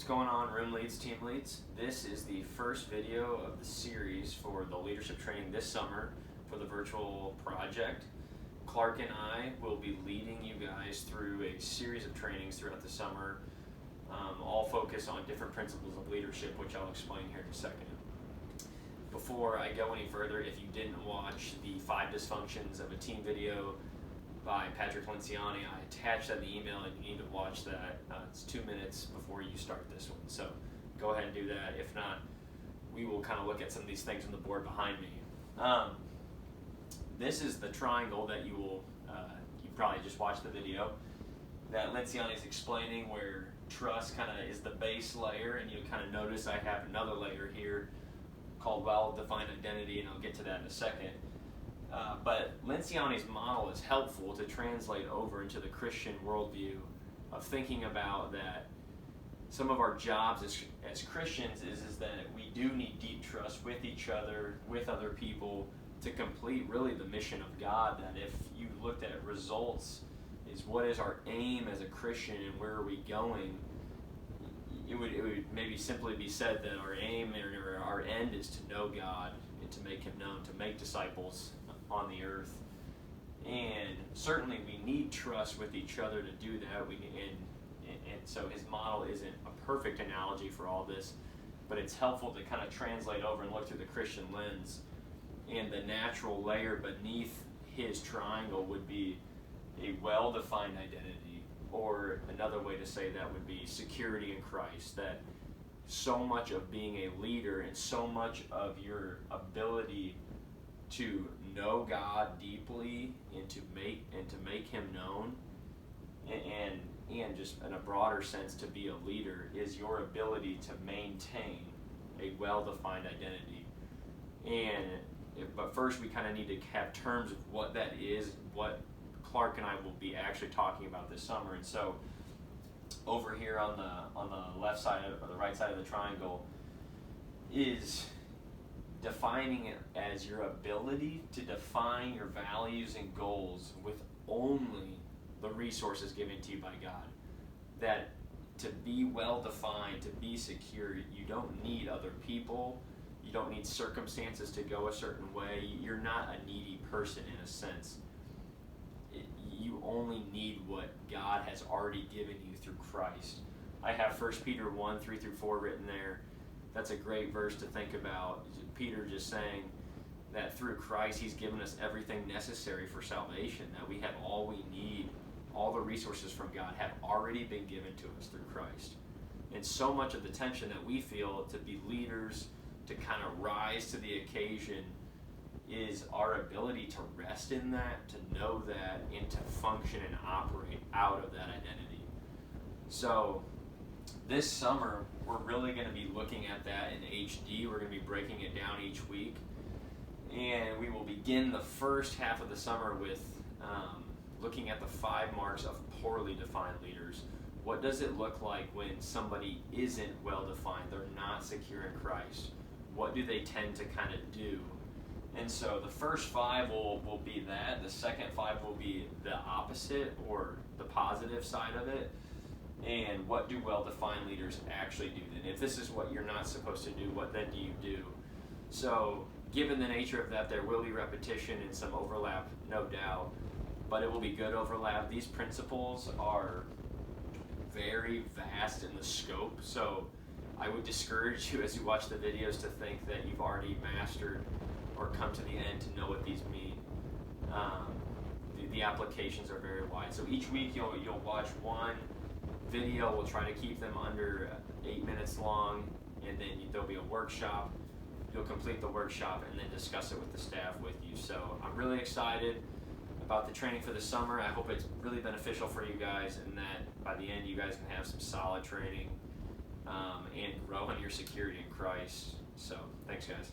What's going on, Room Leads, Team Leads? This is the first video of the series for the leadership training this summer for the virtual project. Clark and I will be leading you guys through a series of trainings throughout the summer, all focused on different principles of leadership, which I'll explain here in a second. Before I go any further, if you didn't watch the 5 dysfunctions of a team video by Patrick Lenciani, I attached that in the email and you need to watch that. It's 2 minutes before you start this one. So go ahead and do that. If not, we will kind of look at some of these things on the board behind me. This is the triangle that you probably just watched the video that Lenciani is explaining, where trust kind of is the base layer, and you kind of notice I have another layer here called well-defined identity, and I'll get to that in a second. But Lenciani's model is helpful to translate over into the Christian worldview of thinking about that some of our jobs as Christians is that we do need deep trust with each other, with other people, to complete really the mission of God. That if you looked at results, is what is our aim as a Christian and where are we going, it would maybe simply be said that our aim or our end is to know God and to make Him known, to make disciples on the earth. And certainly we need trust with each other to do that. And so his model isn't a perfect analogy for all this, but it's helpful to kind of translate over and look through the Christian lens. And the natural layer beneath his triangle would be a well-defined identity, or another way to say that would be security in Christ. That so much of being a leader and so much of your ability to know God deeply and to make Him known, and just in a broader sense to be a leader, is your ability to maintain a well-defined identity. But first we kind of need to have terms of what that is, what Clark and I will be actually talking about this summer. And so over here on the left side or the right side of the triangle is defining it as your ability to define your values and goals with only the resources given to you by God. That to be well defined, to be secure, you don't need other people, you don't need circumstances to go a certain way. You're not a needy person in a sense. You only need what God has already given you through Christ. I have 1 Peter 1, 3-4 written there. That's a great verse to think about. Peter just saying that through Christ He's given us everything necessary for salvation, that we have all we need, all the resources from God have already been given to us through Christ. And so much of the tension that we feel to be leaders, to kind of rise to the occasion, is our ability to rest in that, to know that, and to function and operate out of that identity. So this summer, we're really going to be looking at that in HD. We're going to be breaking it down each week. And we will begin the first half of the summer with looking at the 5 marks of poorly defined leaders. What does it look like when somebody isn't well defined? They're not secure in Christ. What do they tend to kind of do? And so the first 5 will be that. The second 5 will be the opposite, or the positive side of it. And what do well-defined leaders actually do then? If this is what you're not supposed to do, what then do you do? So given the nature of that, there will be repetition and some overlap, no doubt, but it will be good overlap. These principles are very vast in the scope, so I would discourage you as you watch the videos to think that you've already mastered or come to the end to know what these mean. The applications are very wide. So each week you'll watch one video. We'll try to keep them under 8 minutes long, and then there'll be a workshop. You'll complete the workshop and then discuss it with the staff with you. So I'm really excited about the training for the summer. I hope it's really beneficial for you guys, and that by the end you guys can have some solid training and grow in your security in Christ. So thanks, guys.